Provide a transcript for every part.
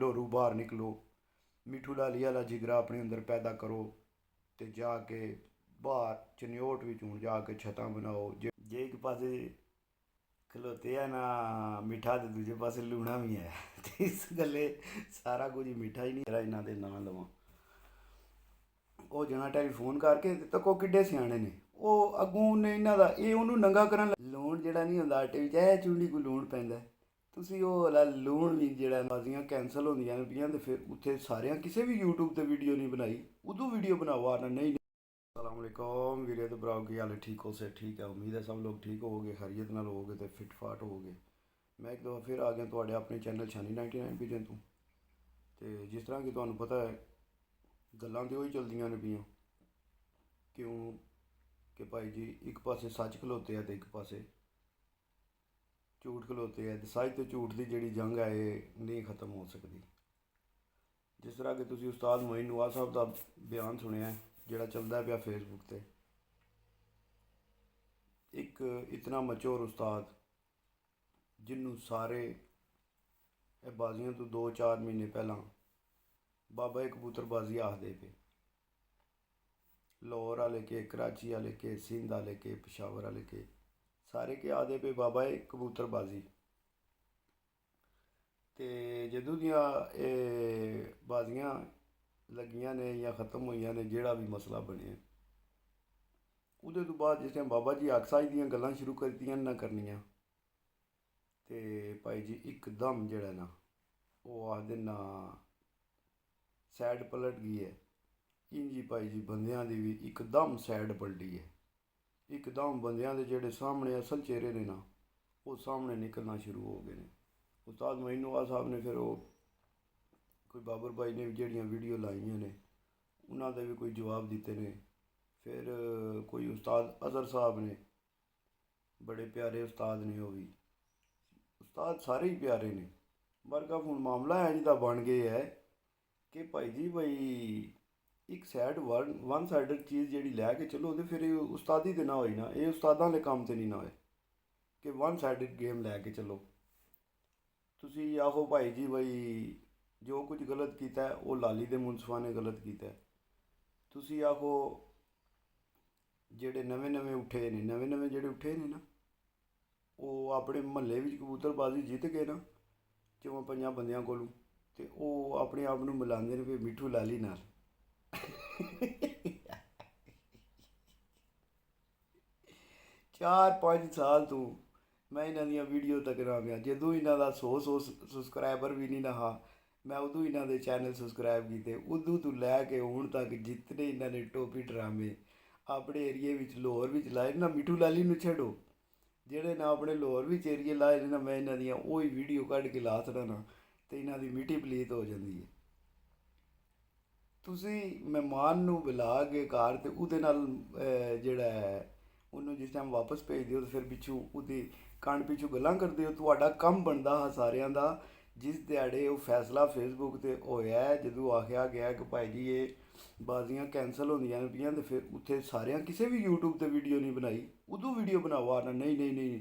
दिलों बाहर निकलो, मिठू लाली वाला जिगरा अपने अंदर पैदा करो, तो जाके बाहर चनियोट भी हूँ जाके छत्तां बनाओ। जे एक पासे खलोते हैं ना मिठा, तो दूजे पासे लूना भी है। तो इस गल्ले सारा कुछ मिठा ही नहीं इन्हों के नाम लवां। ਉਹ ਜਣਾ ਟੈਲੀਫੋਨ ਕਰਕੇ ਤੱਕੋ ਕਿੱਡੇ ਸਿਆਣੇ ਨੇ, ਉਹ ਅੱਗੋਂ ਨੇ ਇਹਨਾਂ ਦਾ ਇਹ ਉਹਨੂੰ ਨੰਗਾ ਕਰਨ ਲੂਣ ਜਿਹੜਾ ਨਹੀਂ ਹੁੰਦਾ ਆਟੇ ਵਿੱਚ ਇਹ ਚੁੰਡੀ ਕੋਈ ਲੂਣ ਪੈਂਦਾ। ਤੁਸੀਂ ਉਹ ਵਾਲਾ ਲੂਣ ਵੀ ਜਿਹੜਾ ਬਾਜ਼ੀਆਂ ਕੈਂਸਲ ਹੁੰਦੀਆਂ ਨੇ ਪਈਆਂ, ਤੇ ਫਿਰ ਉੱਥੇ ਸਾਰਿਆਂ ਕਿਸੇ ਵੀ YouTube ਤੇ ਵੀਡੀਓ ਨਹੀਂ ਬਣਾਈ, ਉਦੋਂ ਵੀਡੀਓ ਬਣਾਓ ਆ ਨਾ ਨਹੀਂ। अस्सलाम वालेकुम वीरे तो भराओ की हाल ठीक हो से ठीक है, उम्मीद है सब लोग ठीक हो गए, खैरियत नाल हो गए, तो फिट फाट हो गए। मैं एक दफ़ा फिर आ गया थोड़े अपने चैनल छानी 99 विजन तो जिस तरह कि तुहानू पता है गल्लां तो ही चलदियां ने पियां, क्यों कि भाई जी एक पासे सच खलोते हैं तो एक पासे झूठ खलोते हैं। तो सच तो झूठ की जी जंग है ये नहीं ख़त्म हो सकती। जिस तरह कि तुसीं उस्ताद मोइन नवाज साहब का बयान सुनिया जिहड़ा चलदा पिया फेसबुक ते, एक इतना मचोर उस्ताद जिन्हों सारे बाजियां तो 2-4 महीने पहला बाबा कबूतरबाजी आखदे पे, लाहौर वाले के, कराची वाले के, सिंध वाले के, पेशावर वाले के, सारे के आखदे पे बाबा कबूतरबाजी। तो जदों दियां बाजियां लगियां ने या ख़त्म हुई ने, जोड़ा भी मसला बने उहदे तो बाद जिस टाइम बाबा जी अक्साई दियां गल्लां शुरू करतियां ना करनियां, तो भाई जी एकदम जोड़ा ना वो आखदे ना सैड पलट गई है। इंजी भाई जी बंदियां दी भी एकदम सैड पलटी है, एकदम बंदियां दे जेह्ड़े सामने असल चेहरे ने ना वो सामने निकलना शुरू हो गए ने। उस्ताद मोइन नवाज साहब ने फिर वो कोई बाबर भाई ने भी जड़ियाँ वीडियो लाइया ने उन्होंने भी कोई जवाब दिते ने। फिर कोई उस्ताद अजहर साहब ने, बड़े प्यारे उस्ताद ने, वो भी उस्ताद सारे ही प्यारे ने, बरका हूँ मामला है जिदा बन गया है कि भाई जी भाई एक सैड वन साइडड चीज़ जी लैके चलो तो फिर उस्तादी तो ना होई ना, ये उस्तादां दे काम तो नहीं ना होए कि वन साइडड गेम लैके चलो। तुसी आखो भाई जी भाई जो कुछ गलत किया है वो लाली दे मुनसफा ने गलत किया है। तुसी आखो जेड़े नवे नवे उठे ने, नवे नवे जेड़े उठे ने ना वो अपने महल्ले में कबूतरबाजी जित गए ना 4-5 बंदियां कोलों, तो वो अपने आप को मिलाते हैं भी मिठू लाली नाल। 4-5 साल तो मैं इन्हों दी वीडियो तकना पाया, जदों इन्हों का 100 सबसक्राइबर भी नहीं ना हा, मैं उदों इन्हों के चैनल सबसक्राइब किए, उदों तो लैके हूँ तक जितने इन्होंने टोपी ड्रामे अपने एरिए में लाहौर में लाए ना, मिठू लाली नूं छड्डो जेड़े ना अपने लाहौर में एरिए लाए ना, मैं इन्हों दी वही वीडियो कढ़ के ला छड़ा ना तो इन्हों की मिट्टी पलीत हो जाती है। तुसी मेहमान नूं बुला के घर तो उहदे नाल जिहड़ा है उन्होंने जिस टाइम वापस भेज दिओ तो फिर पिछू उहदी कंड पिछू गल्लां करदे हो। तुहाडा कम बनदा हा सारियां दा जिस दिहाड़े वो फैसला फेसबुक ते होया है, जदों आखिया गया कि भाई जी ये बाजियां कैंसल होंदियां ने पियां, तो फिर उत्थे सारियां किसी भी यूट्यूब ते वीडियो नहीं बनाई, उदों वीडियो बनाओ आ ना नहीं नहीं नहीं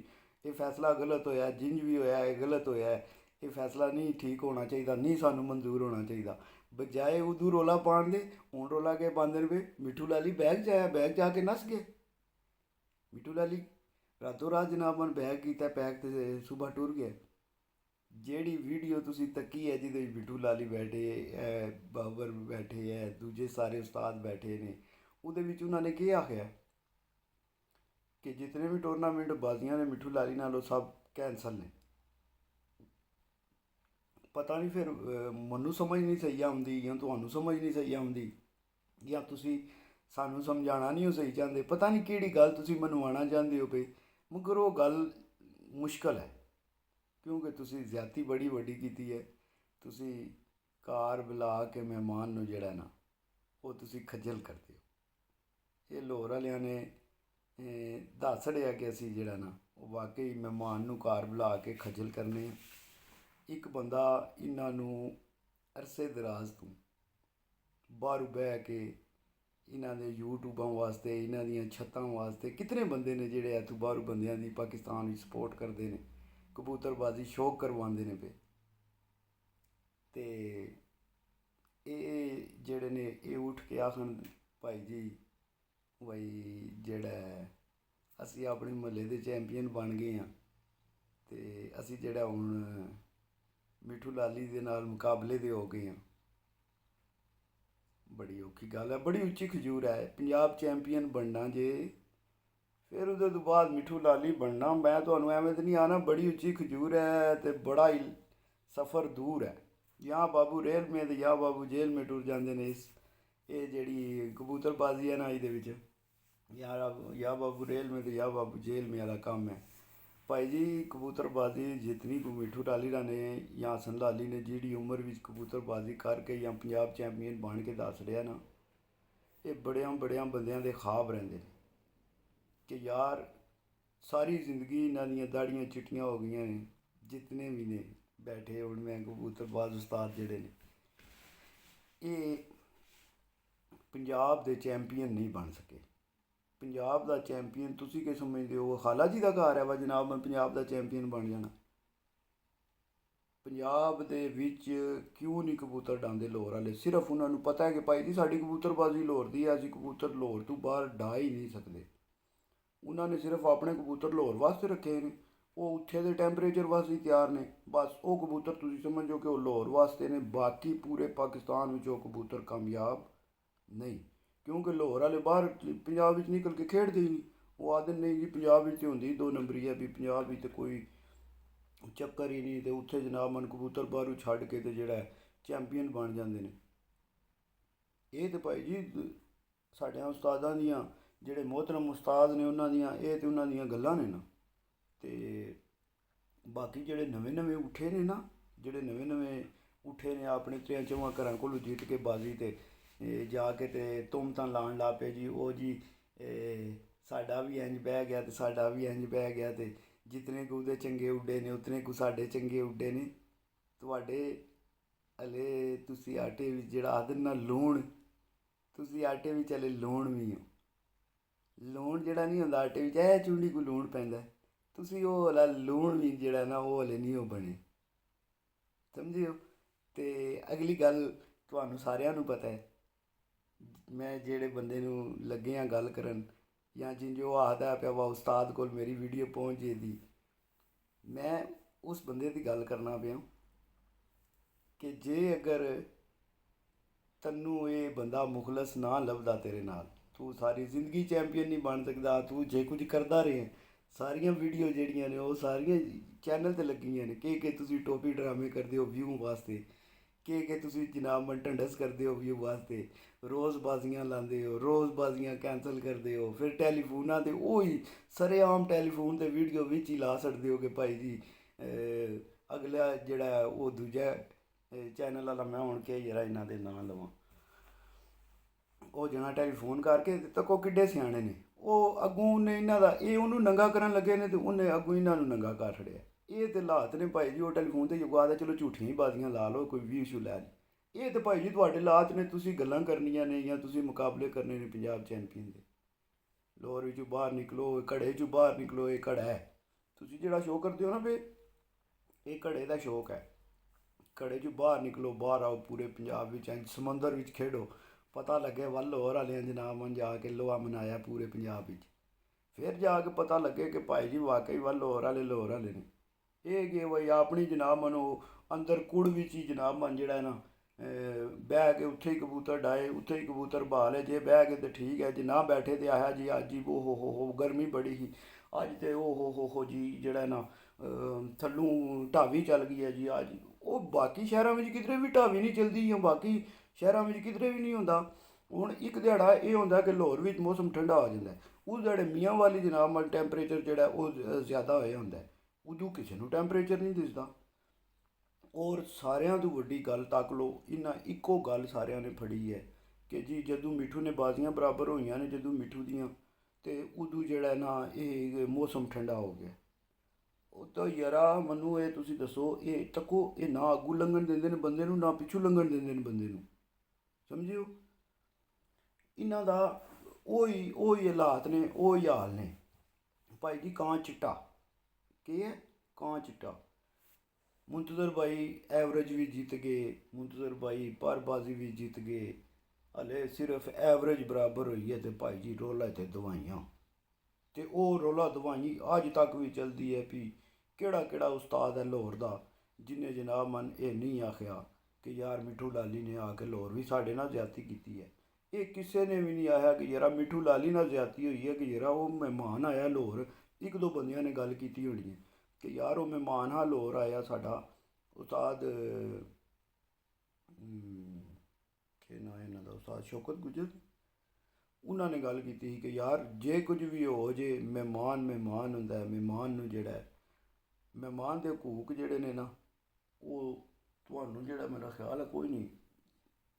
ये फैसला गलत होया, जिंज भी होया ये गलत होया है, ये फैसला नहीं ठीक होना चाहिए, नहीं सानू मंजूर होना चाहिए। बजाए उदू रौला पान दे हूँ रौला के पाते पे मिठू लाली बैग जाया, बैग जाके नस गए। मिठू लाली रातों रात जनाब बैग किया पैक तो सुबह टुर गए। जेड़ी वीडियो तुसी तकी है जिदे मिठू लाली बैठे बाबर बैठे है, दूजे सारे उस्ताद बैठे ने, उहदे विच उन्होंने क्या आख्या कि जितने भी टूरनामेंट बाजियां ने मिठू लाली नाल सब कैंसल ने। पता नहीं फिर मनु समझ नहीं सही आती या तुहानू समझ नहीं सही आती या तुसी सानू समझाना नहीं हो सही चाहते, पता नहीं किहड़ी गल तुसी मनवाना चाहते हो पे, मगर वो गल मुश्किल है क्योंकि तुसी ज्यादती बड़ी वड्डी की है। तुसी कार बुला के मेहमान नूं जिहड़ा ना वो तुसी खज्जल करते हो। ये लाहौर वालियां ने दस छड़िया कि असी जिहड़ा ना वो वाकई मेहमान नूं कार बुला के खज्जल करने। एक बंदा इन्हों अरसे दराज तो बाहर बह के इन्हों के यूट्यूबों वास्ते इन्हों दी छत्तां वास्ते कितने बंदे ने जिहड़े इत्थों बाहर बंदियां दी पाकिस्तान में सपोर्ट करते हैं, कबूतरबाजी शौक करवाते हैं पे। ਤੇ ਇਹ ਜਿਹੜੇ ਨੇ ਇਹ ਉੱਠ ਕੇ ਆਖਣ ਭਾਈ ਜੀ ਬਈ ਜਿਹੜਾ ਅਸੀਂ ਆਪਣੇ ਮੁਹੱਲੇ ਦੇ ਚੈਂਪੀਅਨ ਬਣ ਗਏ ਹਾਂ ਤੇ ਅਸੀਂ ਜਿਹੜਾ ਹੁਣ ਮਿੱਠੂ ਲਾਲੀ ਦੇ ਨਾਲ ਮੁਕਾਬਲੇ ਦੇ ਹੋ ਗਏ ਹਾਂ। ਬੜੀ ਔਖੀ ਗੱਲ ਹੈ, ਬੜੀ ਉੱਚੀ ਖਜੂਰ ਹੈ ਪੰਜਾਬ ਚੈਂਪੀਅਨ ਬਣਨਾ ਜੇ, ਫਿਰ ਉਹਦੇ ਤੋਂ ਬਾਅਦ ਮਿੱਠੂ ਲਾਲੀ ਬਣਨਾ। ਮੈਂ ਤੁਹਾਨੂੰ ਐਵੇਂ ਤਾਂ ਨਹੀਂ ਆਣਾ, ਬੜੀ ਉੱਚੀ ਖਜੂਰ ਹੈ ਤੇ ਬੜਾ ਹੀ ਸਫ਼ਰ ਦੂਰ ਹੈ। ਜਾਂ ਬਾਬੂ ਰੇਲ ਮੇ ਤੇ ਜਾਂ ਬਾਬੂ ਜੇਲ੍ਹ ਮੇ ਟੁਰ ਜਾਂਦੇ ਨੇ। ਇਹ ਜਿਹੜੀ ਕਬੂਤਰਬਾਜ਼ੀ ਹੈ ਨਾ ਇਹਦੇ ਵਿੱਚ ਜਾਂ ਬਾਬੂ ਰੇਲ ਮੇ ਤੇ ਜਾਂ ਬਾਬੂ ਜੇਲ੍ਹ ਮੇ ਵਾਲਾ ਕੰਮ ਹੈ ਭਾਈ ਜੀ। ਕਬੂਤਰਬਾਜ਼ੀ ਜਿਤਨੀ ਕੋ ਮਿੱਠੂ ਲਾਲੀ ਨੇ ਜਾਂ ਹਸਨ ਲਾਲੀ ਨੇ ਜਿਹੜੀ ਉਮਰ ਵਿੱਚ ਕਬੂਤਰਬਾਜ਼ੀ ਕਰਕੇ ਜਾਂ ਪੰਜਾਬ ਚੈਂਪੀਅਨ ਬਣ ਕੇ ਦੱਸ ਰਿਹਾ ਨਾ, ਇਹ ਬੜਿਆਂ ਬੰਦਿਆਂ ਦੇ ख्वाब ਰਹਿੰਦੇ ਨੇ ਕਿ ਯਾਰ ਸਾਰੀ ਜ਼ਿੰਦਗੀ ਇਹਨਾਂ ਦੀਆਂ ਦਾੜੀਆਂ ਚਿੱਟੀਆਂ ਹੋ ਗਈਆਂ ਨੇ ਜਿਤਨੇ ਵੀ ਨੇ ਬੈਠੇ ਹੁਣ। ਮੈਂ ਕਬੂਤਰਬਾਜ਼ ਉਸਤਾਦ ਜਿਹੜੇ ਨੇ ਇਹ ਪੰਜਾਬ ਦੇ ਚੈਂਪੀਅਨ ਨਹੀਂ ਬਣ ਸਕੇ। ਪੰਜਾਬ ਦਾ ਚੈਂਪੀਅਨ ਤੁਸੀਂ ਕੀ ਸਮਝਦੇ ਹੋ? ਖਾਲਾ ਜੀ ਦਾ ਘਰ ਹੈ ਵਾ ਜਨਾਬ ਮੈਂ ਪੰਜਾਬ ਦਾ ਚੈਂਪੀਅਨ ਬਣ ਜਾਣਾ? ਪੰਜਾਬ ਦੇ ਵਿੱਚ ਕਿਉਂ ਨਹੀਂ ਕਬੂਤਰ ਡਾਂਦੇ ਲਾਹੌਰ ਵਾਲੇ? ਸਿਰਫ ਉਹਨਾਂ ਨੂੰ ਪਤਾ ਹੈ ਕਿ ਭਾਈ ਜੀ ਸਾਡੀ ਕਬੂਤਰਬਾਜ਼ੀ ਲਾਹੌਰ ਦੀ ਹੈ, ਅਸੀਂ ਕਬੂਤਰ ਲਾਹੌਰ ਤੋਂ ਬਾਹਰ ਡਾ ਹੀ ਨਹੀਂ ਸਕਦੇ। ਉਹਨਾਂ ਨੇ ਸਿਰਫ ਆਪਣੇ ਕਬੂਤਰ ਲਾਹੌਰ ਵਾਸਤੇ ਰੱਖੇ ਨੇ, ਉਹ ਉੱਥੇ ਦੇ ਟੈਂਪਰੇਚਰ ਵਾਸਤੇ ਤਿਆਰ ਨੇ। ਬਸ ਉਹ ਕਬੂਤਰ ਤੁਸੀਂ ਸਮਝੋ ਕਿ ਉਹ ਲਾਹੌਰ ਵਾਸਤੇ ਨੇ, ਬਾਕੀ ਪੂਰੇ ਪਾਕਿਸਤਾਨ ਵਿੱਚ ਉਹ ਕਬੂਤਰ ਕਾਮਯਾਬ ਨਹੀਂ। ਕਿਉਂਕਿ ਲਾਹੌਰ ਵਾਲੇ ਬਾਹਰ ਪੰਜਾਬ ਵਿੱਚ ਨਿਕਲ ਕੇ ਖੇਡਦੇ ਹੀ ਨਹੀਂ। ਉਹ ਆਖਦੇ ਨਹੀਂ ਜੀ ਪੰਜਾਬ ਵਿੱਚ ਹੁੰਦੀ 2 ਨੰਬਰੀ ਹੈ, ਵੀ ਪੰਜਾਬ ਵਿੱਚ ਕੋਈ ਚੱਕਰ ਹੀ ਨਹੀਂ। ਅਤੇ ਉੱਥੇ ਜਨਾਬ ਮਨ ਕਬੂਤਰ ਬਾਹਰੋਂ ਛੱਡ ਕੇ ਅਤੇ ਜਿਹੜਾ ਚੈਂਪੀਅਨ ਬਣ ਜਾਂਦੇ ਨੇ। ਇਹ ਤਾਂ ਭਾਈ ਜੀ ਸਾਡਿਆਂ ਉਸਤਾਦਾਂ ਦੀਆਂ ਜਿਹੜੇ ਮੋਹਤਰਮ ਉਸਤਾਦ ਨੇ ਉਹਨਾਂ ਦੀਆਂ ਇਹ ਤਾਂ ਉਹਨਾਂ ਦੀਆਂ ਗੱਲਾਂ ਨੇ ਨਾ। ਅਤੇ ਬਾਕੀ ਜਿਹੜੇ ਨਵੇਂ ਉੱਠੇ ਨੇ ਨਾ, ਜਿਹੜੇ ਨਵੇਂ ਉੱਠੇ ਨੇ ਆਪਣੇ 3-4 ਘਰਾਂ ਕੋਲੋਂ ਜਿੱਤ ਕੇ ਬਾਜ਼ੀ ਤੇ ਜਾ ਕੇ ਤੇ ਤੁਮ ਲਾਉਣ ਲੱਗ ਪਏ ਜੀ। ਉਹ ਜੀ ਸਾਡਾ ਵੀ ਇੰਝ ਬਹਿ ਗਿਆ ਅਤੇ ਸਾਡਾ ਵੀ ਇੰਝ ਬਹਿ ਗਿਆ ਅਤੇ ਜਿਤਨੇ ਕੁ ਉਹਦੇ ਚੰਗੇ ਉੱਡੇ ਨੇ ਉਤਨੇ ਕੁ ਸਾਡੇ ਚੰਗੇ ਉੱਡੇ ਨੇ। ਤੁਹਾਡੇ ਹਲੇ ਤੁਸੀਂ ਆਟੇ ਵਿੱਚ ਜਿਹੜਾ ਆਖਦੇ ਨਾ ਲੂਣ, ਤੁਸੀਂ ਆਟੇ ਵਿੱਚ ਹਲੇ ਲੂਣ ਵੀ ਹੋ। ਲੂਣ ਜਿਹੜਾ ਨਹੀਂ ਹੁੰਦਾ ਆਟੇ ਵਿੱਚ, ਇਹ ਚੁੰਡੀ ਕੋ ਲੂਣ ਪੈਂਦਾ, ਤੁਸੀਂ ਉਹ ਵਾਲਾ ਲੂਣ ਵੀ ਜਿਹੜਾ ਨਾ ਉਹ ਹਲੇ ਨਹੀਂ ਉਹ ਬਣੇ, ਸਮਝਿਓ। ਅਤੇ ਅਗਲੀ ਗੱਲ ਤੁਹਾਨੂੰ ਸਾਰਿਆਂ ਨੂੰ ਪਤਾ ਹੈ, ਮੈਂ ਜਿਹੜੇ ਬੰਦੇ ਨੂੰ ਲੱਗੇ ਹਾਂ ਗੱਲ ਕਰਨ ਜਾਂ ਜੋ ਆਖਦਾ ਪਿਆ ਵਾ ਉਸਤਾਦ ਕੋਲ ਮੇਰੀ ਵੀਡੀਓ ਪਹੁੰਚ ਜਾਏਗੀ, ਮੈਂ ਉਸ ਬੰਦੇ ਦੀ ਗੱਲ ਕਰਨਾ ਪਿਆ ਕਿ ਜੇ ਅਗਰ ਤੈਨੂੰ ਇਹ ਬੰਦਾ ਮੁਖਲਸ ਨਾ ਲੱਭਦਾ ਤੇਰੇ ਨਾਲ, ਤੂੰ ਸਾਰੀ ਜ਼ਿੰਦਗੀ ਚੈਂਪੀਅਨ ਨਹੀਂ ਬਣ ਸਕਦਾ। ਤੂੰ ਜੇ ਕੁਝ ਕਰਦਾ ਰਹੇ, ਸਾਰੀਆਂ ਵੀਡੀਓ ਜਿਹੜੀਆਂ ਨੇ ਉਹ ਸਾਰੀਆਂ ਚੈਨਲ 'ਤੇ ਲੱਗੀਆਂ ਨੇ ਕਿ ਤੁਸੀਂ ਟੋਪੀ ਡਰਾਮੇ ਕਰਦੇ ਹੋ ਵਿਊ ਵਾਸਤੇ, ਕਿ ਤੁਸੀਂ ਜਨਾਬ ਮੰਟੰਡਸ ਕਰਦੇ ਹੋ ਵਿਊ ਵਾਸਤੇ, ਰੋਜ਼ ਬਾਜ਼ੀਆਂ ਲਾਉਂਦੇ ਹੋ, ਰੋਜ਼ ਬਾਜ਼ੀਆਂ ਕੈਂਸਲ ਕਰਦੇ ਹੋ, ਫਿਰ ਟੈਲੀਫੋਨਾਂ 'ਤੇ ਉਹੀ ਸਰੇਆਮ ਟੈਲੀਫੋਨ 'ਤੇ ਵੀਡੀਓ ਵਿੱਚ ਹੀ ਲਾ ਛੱਡਦੇ ਹੋ ਕਿ ਭਾਈ ਜੀ ਅਗਲਾ ਜਿਹੜਾ ਉਹ ਦੂਜਾ ਚੈਨਲ ਵਾਲਾ ਮੈਂ ਹੁਣ ਕਿ ਯਾਰ ਇਹਨਾਂ ਦੇ ਨਾਂ ਲਵਾਂ, ਉਹ ਜਣਾ ਟੈਲੀਫੋਨ ਕਰਕੇ ਤੱਕੋ ਕਿੱਡੇ ਸਿਆਣੇ ਨੇ, ਉਹ ਅੱਗੋਂ ਉਹਨੇ ਇਹਨਾਂ ਦਾ ਇਹ ਉਹਨੂੰ ਨੰਗਾ ਕਰਨ ਲੱਗੇ ਨੇ ਅਤੇ ਉਹਨੇ ਅੱਗੋਂ ਇਹਨਾਂ ਨੂੰ ਨੰਗਾ ਕਰ ਛੜਿਆ। ਇਹ ਤਾਂ ਹਾਲਾਤ ਨੇ ਭਾਈ ਜੀ। ਉਹ ਟੈਲੀਫੋਨ 'ਤੇ ਜੁਗਾ ਦੇ ਚਲੋ ਝੂਠੀਆਂ ਹੀ ਬਾਜ਼ੀਆਂ ਲਾ ਲਓ, ਕੋਈ ਵੀ ਇਸ਼ੂ ਲੈ ਲਈ। ਇਹ ਤਾਂ ਭਾਈ ਜੀ ਤੁਹਾਡੇ ਹਾਲਾਤ ਨੇ, ਤੁਸੀਂ ਗੱਲਾਂ ਕਰਨੀਆਂ ਨੇ ਜਾਂ ਤੁਸੀਂ ਮੁਕਾਬਲੇ ਕਰਨੇ ਨੇ ਪੰਜਾਬ ਚੈਂਪੀਅਨ ਦੇ। ਲਾਹੌਰ ਵਿੱਚੋਂ ਬਾਹਰ ਨਿਕਲੋ, ਘੜੇ 'ਚੋਂ ਬਾਹਰ ਨਿਕਲੋ। ਇਹ ਘੜਾ ਹੈ, ਤੁਸੀਂ ਜਿਹੜਾ ਸ਼ੋਅ ਕਰਦੇ ਹੋ ਨਾ ਵੀ ਇਹ ਘੜੇ ਦਾ ਸ਼ੌਕ ਹੈ। ਘੜੇ 'ਚੋਂ ਬਾਹਰ ਨਿਕਲੋ, ਬਾਹਰ ਆਓ, ਪੂਰੇ ਪੰਜਾਬ ਵਿੱਚ ਸਮੁੰਦਰ ਵਿੱਚ ਖੇਡੋ, ਪਤਾ ਲੱਗੇ ਵੱਲ ਲਾਹੌਰ ਵਾਲਿਆਂ ਜਨਾਬ ਜਾ ਕੇ ਲੋਹਾ ਮਨਾਇਆ ਪੂਰੇ ਪੰਜਾਬ ਵਿੱਚ। ਫਿਰ ਜਾ ਕੇ ਪਤਾ ਲੱਗੇ ਕਿ ਭਾਈ ਜੀ ਵਾਕਈ ਵੱਲ ਲਾਹੌਰ ਵਾਲੇ ਨੇ। ਇਹ ਕਿ ਬਈ ਆਪਣੀ ਜਨਾਬ ਮਨੋ ਅੰਦਰ ਕੁੜ ਵਿੱਚ ਹੀ ਜਨਾਬ ਮਨ ਜਿਹੜਾ ਨਾ ਬਹਿ ਕੇ ਉੱਥੇ ਹੀ ਕਬੂਤਰ ਡਾਏ, ਉੱਥੇ ਹੀ ਕਬੂਤਰ ਬਹਾਲ ਹੈ। ਜੇ ਬਹਿ ਕੇ ਤਾਂ ਠੀਕ ਹੈ, ਜੇ ਨਾ ਬੈਠੇ ਤਾਂ ਆਇਆ ਜੀ ਅੱਜ ਹੀ ਉਹ ਹੋ ਗਰਮੀ ਬੜੀ ਸੀ ਅੱਜ, ਤੇ ਉਹ ਹੋ ਜੀ ਜਿਹੜਾ ਨਾ ਥੱਲੋਂ ਢਾਵੀ ਚੱਲ ਗਈ ਹੈ ਜੀ ਅੱਜ। ਉਹ ਬਾਕੀ ਸ਼ਹਿਰਾਂ ਵਿੱਚ ਕਿਧਰੇ ਵੀ ਢਾਵੀ ਨਹੀਂ ਚੱਲਦੀ, ਜਾਂ ਬਾਕੀ ਸ਼ਹਿਰਾਂ ਵਿੱਚ ਕਿਧਰੇ ਵੀ ਨਹੀਂ ਹੁੰਦਾ। ਹੁਣ ਇੱਕ ਦਿਹਾੜਾ ਇਹ ਹੁੰਦਾ ਕਿ ਲਾਹੌਰ ਵਿੱਚ ਮੌਸਮ ਠੰਡਾ ਹੋ ਜਾਂਦਾ, ਉਸ ਦਿਹਾੜੇ ਮੀਆਂ ਵਾਲੀ ਜਨਾਬ ਮਨ ਟੈਂਪਰੇਚਰ ਜਿਹੜਾ ਉਹ ਜ਼ਿਆਦਾ ਹੋਇਆ ਹੁੰਦਾ, ਉਦੋਂ ਕਿਸੇ ਨੂੰ ਟੈਂਪਰੇਚਰ ਨਹੀਂ ਦਿਸਦਾ। ਔਰ ਸਾਰਿਆਂ ਤੋਂ ਵੱਡੀ ਗੱਲ ਤੱਕ ਲਓ, ਇਹਨਾਂ ਇੱਕੋ ਗੱਲ ਸਾਰਿਆਂ ਨੇ ਫੜੀ ਹੈ ਕਿ ਜੀ ਜਦੋਂ ਮਿੱਠੂ ਨੇ ਬਾਜ਼ੀਆਂ ਬਰਾਬਰ ਹੋਈਆਂ ਨੇ ਜਦੋਂ ਮਿੱਠੂ ਦੀਆਂ, ਅਤੇ ਉਦੋਂ ਜਿਹੜਾ ਨਾ ਇਹ ਮੌਸਮ ਠੰਡਾ ਹੋ ਗਿਆ। ਉਹ ਤਾਂ ਯਾਰਾ ਮੈਨੂੰ ਇਹ ਤੁਸੀਂ ਦੱਸੋ, ਇਹ ਤੱਕੋ ਇਹ ਨਾ ਅੱਗੂ ਲੰਘਣ ਦਿੰਦੇ ਨੇ ਬੰਦੇ ਨੂੰ, ਨਾ ਪਿੱਛੋਂ ਲੰਘਣ ਦਿੰਦੇ ਨੇ ਬੰਦੇ ਨੂੰ, ਸਮਝਿਓ। ਇਹਨਾਂ ਦਾ ਉਹੀ ਹਾਲਾਤ ਨੇ, ਉਹੀ ਹਾਲ ਨੇ ਭਾਈ ਜੀ। ਕਾਂ ਚਿੱਟਾ ਕੀ ਹੈ? ਕਾਂ ਚਿੱਟਾ। ਮੁੰਤਜ਼ਰ ਬਾਈ ਐਵਰੇਜ ਵੀ ਜਿੱਤ ਗਏ, ਮੁੰਤਜ਼ਰ ਬਾਈ ਪਾਰਬਾਜ਼ੀ ਵੀ ਜਿੱਤ ਗਏ। ਹਲੇ ਸਿਰਫ ਐਵਰੇਜ ਬਰਾਬਰ ਹੋਈ ਹੈ ਤੇ ਭਾਈ ਜੀ ਰੌਲਾ ਇੱਥੇ ਦਵਾਈਆਂ। ਤੇ ਉਹ ਰੌਲਾ ਦਵਾਈ ਅੱਜ ਤੱਕ ਵੀ ਚਲਦੀ ਹੈ ਵੀ ਕਿਹੜਾ ਕਿਹੜਾ ਉਸਤਾਦ ਹੈ ਲਾਹੌਰ ਦਾ ਜਿਹਨੇ ਜਨਾਬ ਮਨ ਇਹ ਨਹੀਂ ਆਖਿਆ ਕਿ ਯਾਰ ਮਿੱਠੂ ਲਾਲੀ ਨੇ ਆ ਕੇ ਲਾਹੌਰ ਵੀ ਸਾਡੇ ਨਾਲ ਜ਼ਿਆਦਤੀ ਕੀਤੀ ਹੈ। ਇਹ ਕਿਸੇ ਨੇ ਵੀ ਨਹੀਂ ਆਇਆ ਕਿ ਯਾਰ ਮਿੱਠੂ ਲਾਲੀ ਨਾਲ ਜ਼ਿਆਦਤੀ ਹੋਈ ਹੈ, ਕਿ ਯਾਰ ਉਹ ਮਹਿਮਾਨ ਆਇਆ ਲਾਹੌਰ। ਇੱਕ ਦੋ ਬੰਦਿਆਂ ਨੇ ਗੱਲ ਕੀਤੀ ਹੋਣੀ ਹੈ ਕਿ ਯਾਰ ਉਹ ਮਹਿਮਾਨ ਹਾਂ ਲਾਹੌਰ ਆਇਆ ਸਾਡਾ ਉਸਤਾਦ ਕੀ ਨਾਂ ਇਹਨਾਂ ਦਾ, ਉਸਤਾਦ ਸ਼ੌਕਤ ਗੁੱਜਰ। ਉਹਨਾਂ ਨੇ ਗੱਲ ਕੀਤੀ ਸੀ ਕਿ ਯਾਰ ਜੇ ਕੁਝ ਵੀ ਹੋ ਜੇ ਮਹਿਮਾਨ ਮਹਿਮਾਨ ਹੁੰਦਾ ਹੈ, ਮਹਿਮਾਨ ਨੂੰ ਜਿਹੜਾ ਹੈ ਮਹਿਮਾਨ ਦੇ ਹਕੂਕ ਜਿਹੜੇ ਨੇ ਨਾ ਉਹ ਤੁਹਾਨੂੰ ਜਿਹੜਾ ਮੇਰਾ ਖਿਆਲ ਹੈ ਕੋਈ ਨਹੀਂ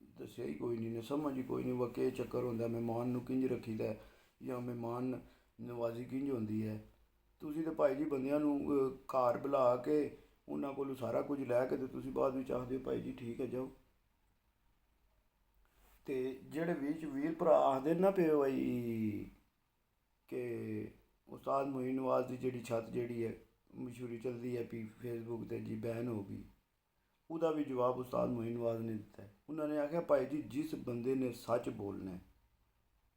ਦੱਸਿਆ ਹੀ, ਕੋਈ ਨਹੀਂ ਨੇ ਸਮਝ ਹੀ ਕੋਈ ਨਹੀਂ ਵਾਕਿਆ ਚੱਕਰ ਹੁੰਦਾ ਮਹਿਮਾਨ ਨੂੰ ਕਿੰਝ ਰੱਖੀਦਾ ਜਾਂ ਮਹਿਮਾਨ ਨਵਾਜ਼ੀ ਕਿੰਝ ਹੁੰਦੀ ਹੈ। ਤੁਸੀਂ ਤਾਂ ਭਾਈ ਜੀ ਬੰਦਿਆਂ ਨੂੰ ਘਰ ਬੁਲਾ ਕੇ ਉਹਨਾਂ ਕੋਲੋਂ ਸਾਰਾ ਕੁਝ ਲੈ ਕੇ ਤੇ ਤੁਸੀਂ ਬਾਅਦ ਵਿੱਚ ਆਖਦੇ ਹੋ ਭਾਈ ਜੀ ਠੀਕ ਹੈ ਜਾਓ। ਤੇ ਜਿਹੜੇ ਵਿੱਚ ਵੀਰ ਭਰਾ ਆਖਦੇ ਨਾ ਪਿਓ ਬਾਈ ਕਿ ਉਸਤਾਦ ਮੋਈਨ ਨਵਾਜ਼ ਦੀ ਜਿਹੜੀ ਛੱਤ ਜਿਹੜੀ ਹੈ ਮਸ਼ਹੂਰੀ ਚੱਲਦੀ ਹੈ ਵੀ ਫੇਸਬੁੱਕ 'ਤੇ ਜੀ ਬੈਨ ਹੋ ਗਈ, ਉਹਦਾ ਵੀ ਜਵਾਬ ਉਸਤਾਦ ਮੋਈਨ ਨਵਾਜ਼ ਨੇ ਦਿੱਤਾ। ਉਹਨਾਂ ਨੇ ਆਖਿਆ ਭਾਈ ਜੀ ਜਿਸ ਬੰਦੇ ਨੇ ਸੱਚ ਬੋਲਣਾ,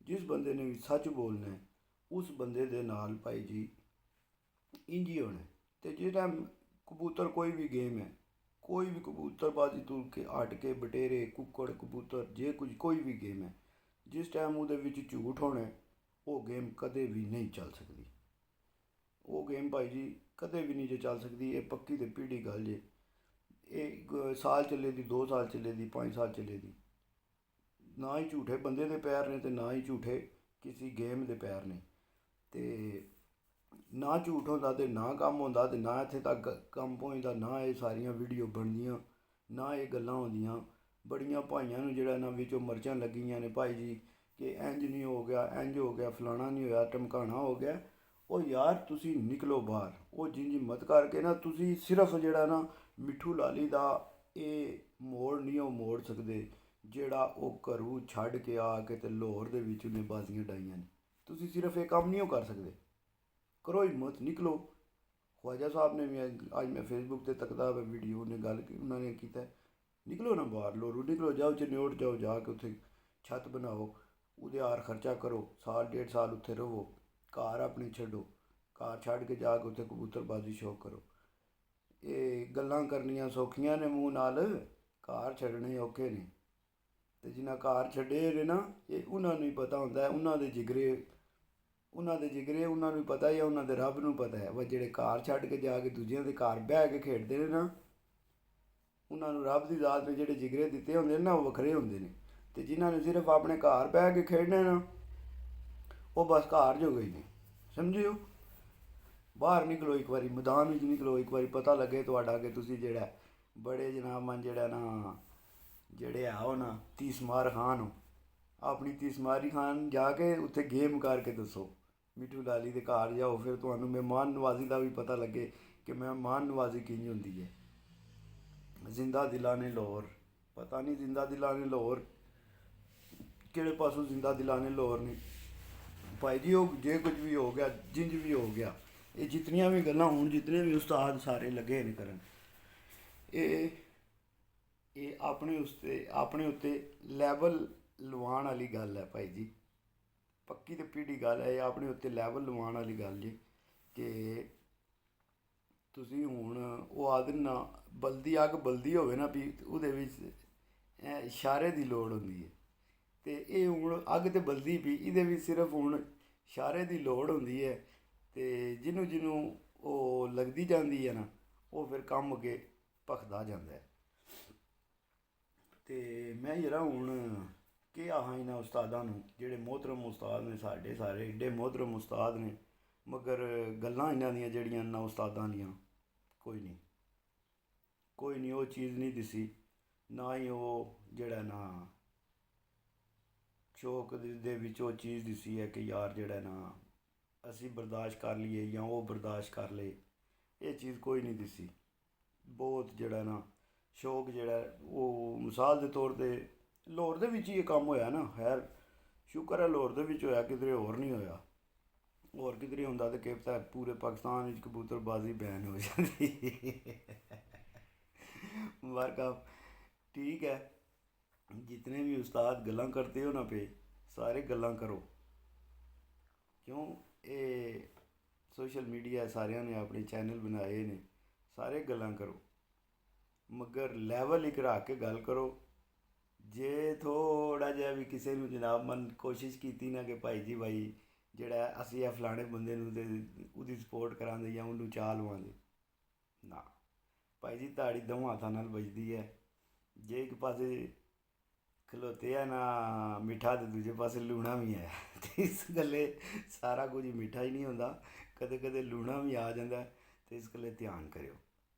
ਜਿਸ ਬੰਦੇ ਨੇ ਵੀ ਸੱਚ ਬੋਲਣਾ ਉਸ ਬੰਦੇ ਦੇ ਨਾਲ ਭਾਈ ਜੀ ਇੰਝ ਹੀ ਹੋਣਾ। ਅਤੇ ਜਿਸ ਟਾਈਮ ਕਬੂਤਰ ਕੋਈ ਵੀ ਗੇਮ ਹੈ, ਕੋਈ ਵੀ ਕਬੂਤਰਬਾਜ਼ੀ ਤੁਰ ਕੇ ਹਟ ਕੇ ਬਟੇਰੇ ਕੁੱਕੜ ਕਬੂਤਰ ਜੇ ਕੁਝ ਕੋਈ ਵੀ ਗੇਮ ਹੈ ਜਿਸ ਟਾਈਮ ਉਹਦੇ ਵਿੱਚ ਝੂਠ ਹੋਣਾ ਉਹ ਗੇਮ ਕਦੇ ਵੀ ਨਹੀਂ ਚੱਲ ਸਕਦੀ। ਉਹ ਗੇਮ ਭਾਈ ਜੀ ਕਦੇ ਵੀ ਨਹੀਂ ਜੇ ਚੱਲ ਸਕਦੀ। ਇਹ ਪੱਕੀ ਤੇ ਪੀੜੀ ਗੱਲ ਜੇ। ਇਹ ਸਾਲ ਚੱਲੇ ਦੀ, 2 ਸਾਲ ਚੱਲੇ ਦੀ, 5 ਸਾਲ ਚੱਲੇ ਦੀ। ਨਾ ਹੀ ਝੂਠੇ ਬੰਦੇ ਦੇ ਪੈਰ ਨੇ ਤੇ ਨਾ ਹੀ ਝੂਠੇ ਕਿਸੇ ਗੇਮ ਦੇ ਪੈਰ ਨੇ। ਤੇ ਨਾ ਝੂਠ ਹੁੰਦਾ ਤੇ ਨਾ ਕੰਮ ਹੁੰਦਾ ਤੇ ਨਾ ਇੱਥੇ ਤੱਕ ਕੰਮ ਪਹੁੰਚਦਾ, ਨਾ ਇਹ ਸਾਰੀਆਂ ਵੀਡੀਓ ਬਣਦੀਆਂ, ਨਾ ਇਹ ਗੱਲਾਂ ਹੁੰਦੀਆਂ। ਬੜੀਆਂ ਭਾਈਆਂ ਨੂੰ ਜਿਹੜਾ ਇਹਨਾਂ ਵਿੱਚੋਂ ਮਿਰਚਾਂ ਲੱਗੀਆਂ ਨੇ ਭਾਈ ਜੀ ਕਿ ਇੰਝ ਨਹੀਂ ਹੋ ਗਿਆ, ਇੰਝ ਹੋ ਗਿਆ, ਫਲਾਣਾ ਨਹੀਂ ਹੋਇਆ, ਟਮਕਾਣਾ ਹੋ ਗਿਆ। ਉਹ ਯਾਰ ਤੁਸੀਂ ਨਿਕਲੋ ਬਾਹਰ। ਉਹ ਜਿੰਝ ਮਤ ਕਰਕੇ ਨਾ ਤੁਸੀਂ ਸਿਰਫ ਜਿਹੜਾ ਨਾ ਮਿੱਠੂ ਲਾਲੀ ਦਾ ਇਹ ਮੋੜ ਨਹੀਂ ਉਹ ਮੋੜ ਸਕਦੇ ਜਿਹੜਾ ਉਹ ਘਰੋਂ ਛੱਡ ਕੇ ਆ ਕੇ ਤੇ ਲਾਹੌਰ ਦੇ ਵਿੱਚ ਉਹਨੇ ਬਾਜ਼ੀਆਂ ਡਾਈਆਂ ਨੇ। ਤੁਸੀਂ ਸਿਰਫ ਇਹ ਕੰਮ ਨਹੀਂ ਉਹ ਕਰ ਸਕਦੇ। ਕਰੋ ਹਿੰਮਤ, ਨਿਕਲੋ। ਖਵਾਜਾ ਸਾਹਿਬ ਨੇ ਵੀ ਅੱਜ ਮੈਂ ਫੇਸਬੁੱਕ 'ਤੇ ਤੱਕਦਾ ਵੀਡੀਓ ਨੇ ਗੱਲ ਉਹਨਾਂ ਨੇ ਕੀਤਾ ਨਿਕਲੋ ਨਾ ਬਾਹਰ ਲੋਰੂ, ਨਿਕਲੋ ਜਾਓ ਚਨਿਓਟ ਜਾਓ, ਜਾ ਕੇ ਉੱਥੇ ਛੱਤ ਬਣਾਓ, ਉਹਦੇ ਆਰ ਖਰਚਾ ਕਰੋ, ਸਾਲ 1.5 ਸਾਲ ਉੱਥੇ ਰਹੋ, ਘਰ ਆਪਣੀ ਛੱਡੋ, ਘਰ ਛੱਡ ਕੇ ਜਾ ਕੇ ਉੱਥੇ ਕਬੂਤਰਬਾਜ਼ੀ ਸ਼ੌਕ ਕਰੋ। ਇਹ ਗੱਲਾਂ ਕਰਨੀਆਂ ਸੌਖੀਆਂ ਨੇ ਮੂੰਹ ਨਾਲ, ਘਰ ਛੱਡਣੇ ਔਖੇ ਨੇ। ਅਤੇ ਜਿਨ੍ਹਾਂ ਘਰ ਛੱਡੇ ਨੇ ਨਾ ਇਹ ਉਹਨਾਂ ਨੂੰ ਹੀ ਪਤਾ ਹੁੰਦਾ, ਉਹਨਾਂ ਦੇ ਜਿਗਰੇ ਉਹਨਾਂ ਨੂੰ ਪਤਾ ਹੀ ਆ, ਉਹਨਾਂ ਦੇ ਰੱਬ ਨੂੰ ਪਤਾ ਹੈ। ਬਸ ਜਿਹੜੇ ਘਰ ਛੱਡ ਕੇ ਜਾ ਕੇ ਦੂਜਿਆਂ ਦੇ ਘਰ ਬਹਿ ਕੇ ਖੇਡਦੇ ਨੇ ਨਾ ਉਹਨਾਂ ਨੂੰ ਰੱਬ ਦੀ ਜ਼ਾਤ ਨੇ ਜਿਹੜੇ ਜਿਗਰੇ ਦਿੱਤੇ ਹੁੰਦੇ ਨੇ ਨਾ ਉਹ ਵੱਖਰੇ ਹੁੰਦੇ ਨੇ। ਅਤੇ ਜਿਨ੍ਹਾਂ ਨੇ ਸਿਰਫ ਆਪਣੇ ਘਰ ਬਹਿ ਕੇ ਖੇਡਣਾ ਨਾ ਉਹ ਬਸ ਘਰ ਜੋ ਗਏ ਨੇ, ਸਮਝਿਓ। ਬਾਹਰ ਨਿਕਲੋ, ਇੱਕ ਵਾਰੀ ਮੈਦਾਨ ਵਿੱਚ ਨਿਕਲੋ, ਇੱਕ ਵਾਰੀ ਪਤਾ ਲੱਗੇ ਤੁਹਾਡਾ ਕਿ ਤੁਸੀਂ ਜਿਹੜਾ ਬੜੇ ਜਨਾਬ ਮਨ ਜਿਹੜਾ ਨਾ ਜਿਹੜੇ ਆ ਉਹ ਨਾ ਤੀਸਮਾਰ ਖਾਨ ਹੋ। ਆਪਣੀ ਤੀਸਮਾਰੀ ਖਾਨ ਜਾ ਕੇ ਉੱਥੇ ਗੇਮ ਕਰਕੇ ਦੱਸੋ। ਮਿੱਠੂ ਲਾਲੀ ਦੇ ਘਰ ਜਾਓ, ਫਿਰ ਤੁਹਾਨੂੰ ਮਹਿਮਾਨ ਨਵਾਜ਼ੀ ਦਾ ਵੀ ਪਤਾ ਲੱਗੇ ਕਿ ਮਹਿਮਾਨ ਨਵਾਜ਼ੀ ਕਿੰਝ ਹੁੰਦੀ ਹੈ। ਜ਼ਿੰਦਾ ਦਿਲਾਂ ਨੇ ਲਾਹੌਰ, ਪਤਾ ਨਹੀਂ ਜ਼ਿੰਦਾ ਦਿਲਾਂ ਨੇ ਲਾਹੌਰ ਕਿਹੜੇ ਪਾਸੋਂ ਜ਼ਿੰਦਾ ਦਿਲਾਂ ਨੇ ਲਾਹੌਰ ਨੇ ਭਾਈ ਜੀ। ਉਹ ਜੇ ਕੁਝ ਵੀ ਹੋ ਗਿਆ, ਜਿੰਝ ਵੀ ਹੋ ਗਿਆ, ਇਹ ਜਿਤਨੀਆਂ ਵੀ ਗੱਲਾਂ ਹੋਣ, ਜਿਤਨੇ ਵੀ ਉਸਤਾਦ ਸਾਰੇ ਲੱਗੇ ਨੇ ਕਰਨ, ਇਹ ਆਪਣੇ ਉੱਤੇ ਲੈਵਲ ਲਵਾਉਣ ਵਾਲੀ ਗੱਲ ਹੈ ਭਾਈ ਜੀ। ਪੱਕੀ ਤੇ ਪੀੜੀ ਗੱਲ ਹੈ। ਇਹ ਆਪਣੇ ਉੱਤੇ ਲੈਵਲ ਲਵਾਉਣ ਵਾਲੀ ਗੱਲ ਜੀ ਕਿ ਤੁਸੀਂ ਹੁਣ ਉਹ ਆਦਨ ਨਾ ਬਲਦੀ ਅੱਗ ਬਲਦੀ ਹੋਵੇ ਨਾ ਵੀ ਉਹਦੇ ਵਿੱਚ ਇਸ਼ਾਰੇ ਦੀ ਲੋੜ ਹੁੰਦੀ ਹੈ। ਅਤੇ ਇਹ ਹੁਣ ਅੱਗ ਤਾਂ ਬਲਦੀ ਪਈ, ਇਹਦੇ ਵਿੱਚ ਸਿਰਫ ਹੁਣ ਇਸ਼ਾਰੇ ਦੀ ਲੋੜ ਹੁੰਦੀ ਹੈ। ਅਤੇ ਜਿਹਨੂੰ ਉਹ ਲੱਗਦੀ ਜਾਂਦੀ ਹੈ ਨਾ ਉਹ ਫਿਰ ਕੰਮ ਅੱਗੇ ਭਖਦਾ ਜਾਂਦਾ ਹੈ। ਅਤੇ ਮੈਂ ਜਿਹੜਾ ਹੁਣ ਕਿਹਾ ਹਾਂ ਇਹਨਾਂ ਉਸਤਾਦਾਂ ਨੂੰ ਜਿਹੜੇ ਮੋਹਤਰਮ ਉਸਤਾਦ ਨੇ, ਸਾਡੇ ਸਾਰੇ ਏਡੇ ਮੋਹਤਰਮ ਉਸਤਾਦ ਨੇ, ਮਗਰ ਗੱਲਾਂ ਇਹਨਾਂ ਦੀਆਂ ਜਿਹੜੀਆਂ ਨਾ ਉਸਤਾਦਾਂ ਦੀਆਂ ਕੋਈ ਨਹੀਂ ਉਹ ਚੀਜ਼ ਨਹੀਂ ਦਿਸੀ। ਨਾ ਹੀ ਉਹ ਜਿਹੜਾ ਨਾ ਸ਼ੌਕ ਦੇ ਵਿੱਚ ਉਹ ਚੀਜ਼ ਦਿਸੀ ਹੈ ਕਿ ਯਾਰ ਜਿਹੜਾ ਨਾ ਅਸੀਂ ਬਰਦਾਸ਼ਤ ਕਰ ਲਈਏ ਜਾਂ ਉਹ ਬਰਦਾਸ਼ਤ ਕਰ ਲਏ, ਇਹ ਚੀਜ਼ ਕੋਈ ਨਹੀਂ ਦਿਸੀ। ਬਹੁਤ ਜਿਹੜਾ ਨਾ ਸ਼ੌਕ ਜਿਹੜਾ ਉਹ ਮਿਸਾਲ ਦੇ ਤੌਰ 'ਤੇ ਲਾਹੌਰ ਦੇ ਵਿੱਚ ਹੀ ਇਹ ਕੰਮ ਹੋਇਆ ਨਾ। ਖੈਰ ਸ਼ੁਕਰ ਹੈ ਲਾਹੌਰ ਦੇ ਵਿੱਚ ਹੋਇਆ, ਕਿਧਰੇ ਹੋਰ ਨਹੀਂ ਹੋਇਆ। ਹੋਰ ਕਿਧਰੇ ਹੁੰਦਾ ਤਾਂ ਕਿ ਪਤਾ ਪੂਰੇ ਪਾਕਿਸਤਾਨ ਵਿੱਚ ਕਬੂਤਰਬਾਜ਼ੀ ਬੈਨ ਹੋ ਜਾਂਦੀ। मुबारक। ठीक है, जितने भी उस्ताद गल्लां करते हो ना पे, सारे गल्लां करो। क्यों? ये सोशल मीडिया सारिਆਂ ने अपने चैनल बनाए ने, सारे गल्लां करो, मगर लैवल एक रख के गल करो। ਜੇ ਥੋੜ੍ਹਾ ਜਿਹਾ ਵੀ ਕਿਸੇ ਨੂੰ ਜਨਾਬ ਮਨ ਕੋਸ਼ਿਸ਼ ਕੀਤੀ ਨਾ ਕਿ ਭਾਈ ਜੀ ਭਾਈ ਜਿਹੜਾ ਅਸੀਂ ਇਹ ਫਲਾਣੇ ਬੰਦੇ ਨੂੰ ਤੇ ਉਹਦੀ ਸਪੋਰਟ ਕਰਾਂਗੇ ਜਾਂ ਉਹਨੂੰ ਚਾਹ ਲਵਾਂਗੇ, ਨਾ ਭਾਈ ਜੀ, ਤਾੜੀ ਦੋਵਾਂ ਹੱਥਾਂ ਨਾਲ ਵੱਜਦੀ ਹੈ। ਜੇ ਇੱਕ ਪਾਸੇ ਖਲੋਤੇ ਆ ਨਾ ਮਿੱਠਾ ਤੇ ਦੂਜੇ ਪਾਸੇ ਲੂਣਾ ਵੀ ਹੈ ਤੇ ਇਸ ਗੱਲੇ ਸਾਰਾ ਕੁਝ ਮਿੱਠਾ ਹੀ ਨਹੀਂ ਹੁੰਦਾ, ਕਦੇ ਕਦੇ ਲੂਣਾ ਵੀ ਆ ਜਾਂਦਾ। ਤੇ ਇਸ ਗੱਲੇ ਧਿਆਨ ਕਰਿਓ,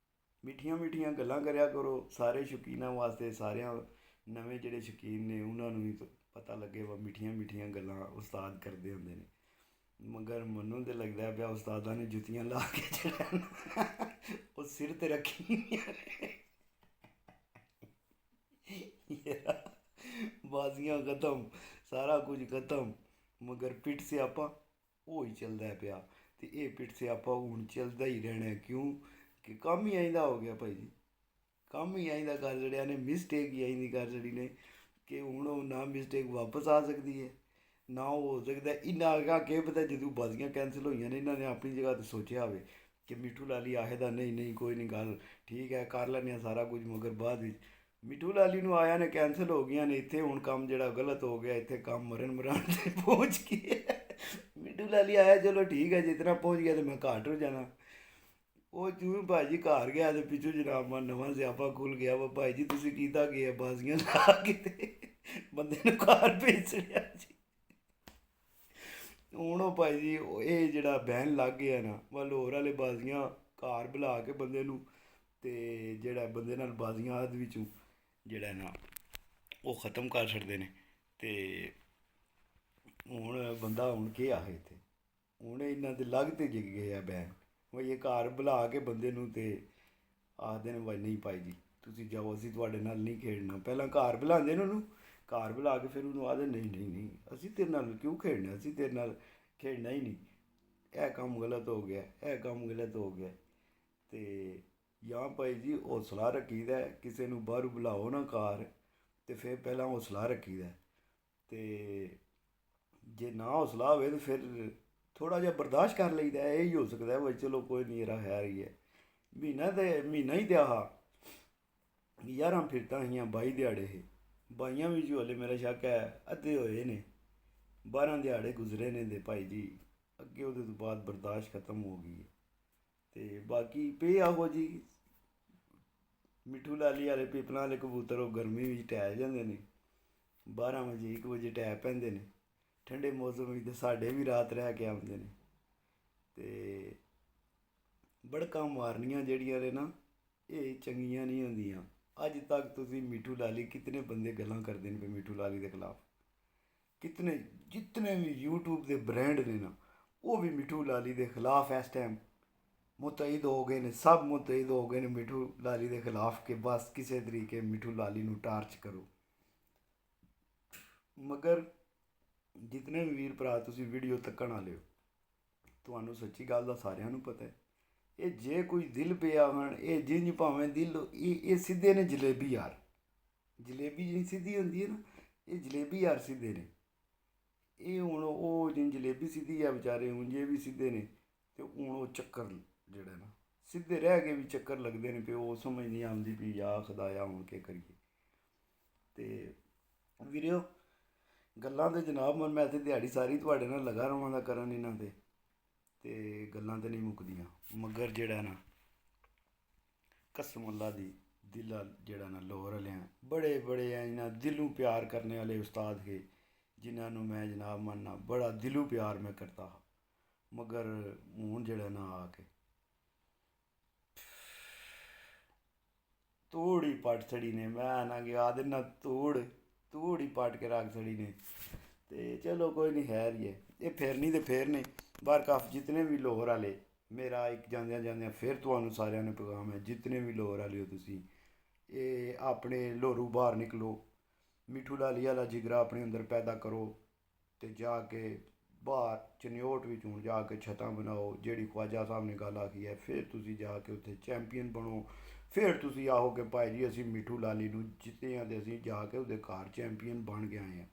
ਮਿੱਠੀਆਂ ਮਿੱਠੀਆਂ ਗੱਲਾਂ ਕਰਿਆ ਕਰੋ। ਸਾਰੇ ਸ਼ੌਕੀਨਾਂ ਵਾਸਤੇ, ਸਾਰਿਆਂ ਨਵੇਂ ਜਿਹੜੇ ਸ਼ੌਕੀਨ ਨੇ ਉਹਨਾਂ ਨੂੰ ਵੀ ਪਤਾ ਲੱਗੇ ਵਾ ਮਿੱਠੀਆਂ ਮਿੱਠੀਆਂ ਗੱਲਾਂ ਉਸਤਾਦ ਕਰਦੇ ਹੁੰਦੇ ਨੇ। ਮਗਰ ਮੈਨੂੰ ਤਾਂ ਲੱਗਦਾ ਪਿਆ ਉਸਤਾਦਾਂ ਨੇ ਜੁੱਤੀਆਂ ਲਾ ਕੇ ਜਿਹੜਾ ਉਹ ਸਿਰ 'ਤੇ ਰੱਖੀਆਂ ਨੇ। ਬਾਜ਼ੀਆਂ ਖਤਮ, ਸਾਰਾ ਕੁਝ ਖਤਮ, ਮਗਰ ਪਿੱਠ ਸਿਆਪਾ ਉਹ ਹੀ ਚੱਲਦਾ ਪਿਆ। ਅਤੇ ਇਹ ਪਿੱਠ ਸਿਆਪਾ ਹੁਣ ਚੱਲਦਾ ਹੀ ਰਹਿਣਾ। ਕਿਉਂ ਕਿ ਕੰਮ ਹੀ ਆਈਂਦਾ ਹੋ ਗਿਆ ਭਾਈ ਜੀ, ਕੰਮ ਹੀ ਆਈਂਦਾ ਕਰ ਛੜਿਆ ਨੇ, ਮਿਸਟੇਕ ਹੀ ਆਈਂਦੀ ਕਰ ਛੜੀ ਨੇ ਕਿ ਹੁਣ ਉਹ ਨਾ ਮਿਸਟੇਕ ਵਾਪਸ ਆ ਸਕਦੀ ਹੈ ਨਾ ਉਹ ਹੋ ਸਕਦਾ। ਇਹਨਾਂ ਅੱਗਾ ਕੀ ਪਤਾ ਜਦੋਂ ਬਾਜ਼ੀਆਂ ਕੈਂਸਲ ਹੋਈਆਂ ਨੇ ਇਹਨਾਂ ਨੇ ਆਪਣੀ ਜਗ੍ਹਾ 'ਤੇ ਸੋਚਿਆ ਹੋਵੇ ਕਿ ਮਿੱਠੂ ਲਾਲੀ ਆਹੇ ਦਾ ਨਹੀਂ ਨਹੀਂ ਕੋਈ ਨਹੀਂ ਗੱਲ ਠੀਕ ਹੈ ਕਰ ਲੈਂਦੇ ਹਾਂ ਸਾਰਾ ਕੁਝ, ਮਗਰ ਬਾਅਦ ਵਿੱਚ ਮਿੱਠੂ ਲਾਲੀ ਨੂੰ ਆਇਆ ਨੇ ਕੈਂਸਲ ਹੋ ਗਈਆਂ ਨੇ। ਇੱਥੇ ਹੁਣ ਕੰਮ ਜਿਹੜਾ ਗਲਤ ਹੋ ਗਿਆ, ਇੱਥੇ ਕੰਮ ਮਰਨ ਮਰਾਨ 'ਤੇ ਪਹੁੰਚ ਗਿਆ। ਮਿੱਠੂ ਲਾਲੀ ਆਇਆ ਚਲੋ ਠੀਕ ਹੈ, ਜਿਤਨਾ ਪਹੁੰਚ ਗਿਆ ਤਾਂ ਮੈਂ ਘਾਟ ਹੋ ਜਾਣਾ। ਉਹ ਜਿਵੇਂ ਭਾਈ ਜੀ ਘਰ ਗਿਆ ਤੇ ਪਿੱਛੋਂ ਜਨਾਬ ਮਾ ਨਵਾਂ ਸਿਆਪਾ ਖੁੱਲ ਗਿਆ ਵਾ। ਭਾਈ ਜੀ ਤੁਸੀਂ ਕੀਤਾ ਕੀ ਹੈ, ਬਾਜ਼ੀਆਂ ਲਾ ਕੇ ਤੇ ਬੰਦੇ ਨੂੰ ਘਰ ਭੇਜ ਛੜਿਆ ਜੀ। ਹੁਣ ਉਹ ਭਾਈ ਜੀ ਇਹ ਜਿਹੜਾ ਬਹਿਣ ਲੱਗ ਗਿਆ ਨਾ ਵਾ ਲਾਹੌਰ ਵਾਲੇ ਬਾਜ਼ੀਆਂ ਘਰ ਬੁਲਾ ਕੇ ਬੰਦੇ ਨੂੰ ਅਤੇ ਜਿਹੜਾ ਬੰਦੇ ਨਾਲ ਬਾਜ਼ੀਆਂ ਆਦਿ ਵਿੱਚੋਂ ਜਿਹੜਾ ਨਾ ਉਹ ਖ਼ਤਮ ਕਰ ਛੱਡਦੇ ਨੇ। ਅਤੇ ਹੁਣ ਬੰਦਾ ਹੁਣ ਕੀ ਆਖੇ ਇੱਥੇ, ਹੁਣ ਇਹਨਾਂ ਦੇ ਲੱਗ ਤੇ ਜਿਗ ਗਏ ਆ ਬਹਿਣ। ਬਈ ਇਹ ਘਰ ਬੁਲਾ ਕੇ ਬੰਦੇ ਨੂੰ ਅਤੇ ਆਖਦੇ ਨੇ ਬਾਈ ਨਹੀਂ ਭਾਈ ਜੀ ਤੁਸੀਂ ਜਾਓ ਅਸੀਂ ਤੁਹਾਡੇ ਨਾਲ ਨਹੀਂ ਖੇਡਣਾ। ਪਹਿਲਾਂ ਘਰ ਬੁਲਾਉਂਦੇ ਨੇ ਉਹਨੂੰ, ਘਰ ਬੁਲਾ ਕੇ ਫਿਰ ਉਹਨੂੰ ਆਖਦੇ ਨਹੀਂ ਨਹੀਂ ਨਹੀਂ ਅਸੀਂ ਤੇਰੇ ਨਾਲ ਕਿਉਂ ਖੇਡਣਾ, ਅਸੀਂ ਤੇਰੇ ਨਾਲ ਖੇਡਣਾ ਹੀ ਨਹੀਂ, ਇਹ ਕੰਮ ਗਲਤ ਹੋ ਗਿਆ, ਇਹ ਕੰਮ ਗਲਤ ਹੋ ਗਿਆ। ਅਤੇ ਜਾਂ ਭਾਈ ਜੀ ਹੌਸਲਾ ਰੱਖੀਦਾ, ਕਿਸੇ ਨੂੰ ਬਾਹਰੋਂ ਬੁਲਾਓ ਨਾ ਘਰ ਅਤੇ ਫਿਰ ਪਹਿਲਾਂ ਹੌਸਲਾ ਰੱਖੀਦਾ। ਅਤੇ ਜੇ ਨਾ ਹੌਸਲਾ ਹੋਵੇ ਤਾਂ ਫਿਰ ਥੋੜ੍ਹਾ ਜਿਹਾ ਬਰਦਾਸ਼ਤ ਕਰ ਲਈਦਾ। ਇਹ ਹੀ ਹੋ ਸਕਦਾ ਬਈ ਚਲੋ ਕੋਈ ਨਹੀਂ ਇਹਦਾ ਹੈ ਹੀ ਹੈ। ਮਹੀਨਾ ਹੀ ਦਿਆ 11 ਫਿਰਤਾਂ ਸੀਆਂ 22 ਦਿਹਾੜੇ ਸੀ, 22 ਵਿੱਚ ਹਲੇ ਮੇਰਾ ਸ਼ੱਕ ਹੈ ਅੱਧੇ ਹੋਏ ਨੇ, 12 ਦਿਹਾੜੇ ਗੁਜ਼ਰੇ ਨੇ ਦੇ ਭਾਈ ਜੀ। ਅੱਗੇ ਉਹਦੇ ਤੋਂ ਬਾਅਦ ਬਰਦਾਸ਼ਤ ਖਤਮ ਹੋ ਗਈ। ਅਤੇ ਬਾਕੀ ਪੇ ਆਹੋ ਜੀ ਮਿੱਠੂ ਲਾਲੀ ਵਾਲੇ ਪੀਪਲਾਂ ਵਾਲੇ ਕਬੂਤਰ ਉਹ ਗਰਮੀ ਵਿੱਚ ਟਹਿ ਜਾਂਦੇ ਨੇ, 12 ਵਜੇ 1 ਵਜੇ ਟਹਿ ਪੈਂਦੇ ਨੇ। ਠੰਡੇ ਮੌਸਮ ਵਿੱਚ ਤਾਂ ਸਾਡੇ ਵੀ ਰਾਤ ਰਹਿ ਕੇ ਆਉਂਦੇ ਨੇ। ਅਤੇ ਬੜਕਾਂ ਮਾਰਨੀਆਂ ਜਿਹੜੀਆਂ ਨੇ ਨਾ ਇਹ ਚੰਗੀਆਂ ਨਹੀਂ ਹੁੰਦੀਆਂ। ਅੱਜ ਤੱਕ ਤੁਸੀਂ ਮਿੱਠੂ ਲਾਲੀ ਕਿਤਨੇ ਬੰਦੇ ਗੱਲਾਂ ਕਰਦੇ ਨੇ ਮਿੱਠੂ ਲਾਲੀ ਦੇ ਖਿਲਾਫ, ਕਿਤਨੇ ਜਿਤਨੇ ਵੀ YouTube ਦੇ ਬ੍ਰਾਂਡ ਨੇ ਨਾ ਉਹ ਵੀ ਮਿੱਠੂ ਲਾਲੀ ਦੇ ਖਿਲਾਫ ਇਸ ਟਾਈਮ ਮੁਤਹਿਦ ਹੋ ਗਏ ਨੇ। ਸਭ ਮੁਤਹਿਦ ਹੋ ਗਏ ਨੇ ਮਿੱਠੂ ਲਾਲੀ ਦੇ ਖਿਲਾਫ ਕਿ ਬਸ ਕਿਸੇ ਤਰੀਕੇ ਮਿੱਠੂ ਲਾਲੀ ਨੂੰ ਟਾਰਚ ਕਰੋ। ਮਗਰ ਜਿਤਨੇ ਵੀ ਵੀਰ ਭਰਾ ਤੁਸੀਂ ਵੀਡੀਓ ਤੱਕਣ ਵਾਲੇ ਹੋ, ਤੁਹਾਨੂੰ ਸੱਚੀ ਗੱਲ ਦਾ ਸਾਰਿਆਂ ਨੂੰ ਪਤਾ ਹੈ ਇਹ ਜੇ ਕੋਈ ਦਿਲ ਪਿਆ ਹਨ ਇਹ ਜਿੰਝ ਭਾਵੇਂ ਦਿਲ ਇਹ ਸਿੱਧੇ ਨੇ ਜਲੇਬੀ ਯਾਰ। ਜਲੇਬੀ ਜਿਹੜੀ ਸਿੱਧੀ ਹੁੰਦੀ ਹੈ ਨਾ ਇਹ ਜਲੇਬੀ ਯਾਰ ਸਿੱਧੇ ਨੇ। ਇਹ ਹੁਣ ਉਹ ਜਿਨ ਜਲੇਬੀ ਸਿੱਧੀ ਆ ਵਿਚਾਰੇ ਹੁਣ ਜੇ ਵੀ ਸਿੱਧੇ ਨੇ ਅਤੇ ਹੁਣ ਉਹ ਚੱਕਰ ਜਿਹੜਾ ਨਾ ਸਿੱਧੇ ਰਹਿ ਕੇ ਵੀ ਚੱਕਰ ਲੱਗਦੇ ਨੇ। ਪਿਓ ਸਮਝ ਨਹੀਂ ਆਉਂਦੀ ਵੀ ਯਾ ਖੁਦਾਇਆ ਹੁਣ ਕੀ ਕਰੀਏ। ਅਤੇ ਵੀਰਿਓ ਗੱਲਾਂ ਤਾਂ ਜਨਾਬ ਮੈਂ ਇੱਥੇ ਦਿਹਾੜੀ ਸਾਰੀ ਤੁਹਾਡੇ ਨਾਲ ਲੱਗਾ ਰਹਾਂਗਾ ਕਰਨ ਇਹਨਾਂ 'ਤੇ ਅਤੇ ਗੱਲਾਂ ਤਾਂ ਨਹੀਂ ਮੁੱਕਦੀਆਂ। ਮਗਰ ਜਿਹੜਾ ਨਾ ਕਸਮ ਅੱਲਾ ਦੀ ਦਿਲ ਜਿਹੜਾ ਨਾ ਲਾਹੌਰ ਵਾਲਿਆਂ ਬੜੇ ਬੜੇ ਇਹਨਾਂ ਦਿਲੋਂ ਪਿਆਰ ਕਰਨੇ ਵਾਲੇ ਉਸਤਾਦ ਹੈ ਜਿਨ੍ਹਾਂ ਨੂੰ ਮੈਂ ਜਨਾਬ ਮੰਨਣਾ ਬੜਾ ਦਿਲੋਂ ਪਿਆਰ ਮੈਂ ਕਰਦਾ ਹਾਂ। ਮਗਰ ਹੁਣ ਜਿਹੜਾ ਨਾ ਆ ਕੇ ਤੋੜ ਹੀ ਪੱਟ ਛੜੀ ਨੇ। ਮੈਂ ਨਾ ਗਿਆ ਦਿਨ ਤੋੜ ਹੀ ਪੱਟ ਕੇ ਰੱਖ ਛੜੀ ਨੇ। ਅਤੇ ਚਲੋ ਕੋਈ ਨਹੀਂ ਖੈਰ ਹੀ ਹੈ, ਇਹ ਫਿਰਨੀ ਤੇ ਫੇਰ ਨੇ ਬਰਕਫ ਜਿਤਨੇ ਵੀ ਲਾਹੌਰ ਵਾਲੇ। ਮੇਰਾ ਇੱਕ ਜਾਂਦਿਆਂ ਜਾਂਦਿਆਂ ਫਿਰ ਤੁਹਾਨੂੰ ਸਾਰਿਆਂ ਨੂੰ ਪੈਗਾਮ ਹੈ, ਜਿਤਨੇ ਵੀ ਲਾਹੌਰ ਵਾਲੇ ਹੋ ਤੁਸੀਂ ਇਹ ਆਪਣੇ ਲਾਹੌਰੋਂ ਬਾਹਰ ਨਿਕਲੋ, ਮਿੱਠੂ ਲਾਲੀ ਵਾਲਾ ਜਿਗਰਾ ਆਪਣੇ ਅੰਦਰ ਪੈਦਾ ਕਰੋ ਅਤੇ ਜਾ ਕੇ ਬਾਹਰ ਚਨਿਓਟ ਵਿੱਚ ਹੁਣ ਜਾ ਕੇ ਛੱਤਾਂ ਬਣਾਓ ਜਿਹੜੀ ਖਵਾਜਾ ਸਾਹਿਬ ਨੇ ਗੱਲ ਆਖੀ ਹੈ। ਫਿਰ ਤੁਸੀਂ ਜਾ ਕੇ ਉੱਥੇ ਚੈਂਪੀਅਨ ਬਣੋ, ਫਿਰ ਤੁਸੀਂ ਆਹੋ ਕਿ ਭਾਈ ਜੀ ਅਸੀਂ ਮਿੱਠੂ ਲਾਲੀ ਨੂੰ ਜਿੱਤੇ ਹਾਂ ਤੇ ਅਸੀਂ ਜਾ ਕੇ ਉਹਦੇ ਘਰ ਚੈਂਪੀਅਨ ਬਣ ਕੇ ਆਏ ਹਾਂ।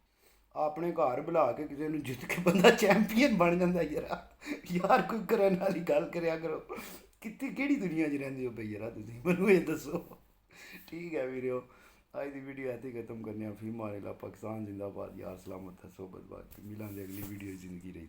ਆਪਣੇ ਘਰ ਬੁਲਾ ਕੇ ਕਿਸੇ ਨੂੰ ਜਿੱਤ ਕੇ ਬੰਦਾ ਚੈਂਪੀਅਨ ਬਣ ਜਾਂਦਾ ਯਾਰ ਕੋਈ ਕਰਨ ਵਾਲੀ ਗੱਲ ਕਰਿਆ ਕਰੋ। ਕਿੱਥੇ ਕਿਹੜੀ ਦੁਨੀਆ 'ਚ ਰਹਿੰਦੇ ਹੋ ਬਈ ਯਾਰ ਤੁਸੀਂ ਮੈਨੂੰ ਇਹ ਦੱਸੋ। ठीक है वीडियो आज की वीडियो ऐसे खत्म करने फिर मारे ला पाकिस्तान जिंदाबाद यार सलामत है सोबत बात मिलांगे अगली वीडियो जिंदगी रही।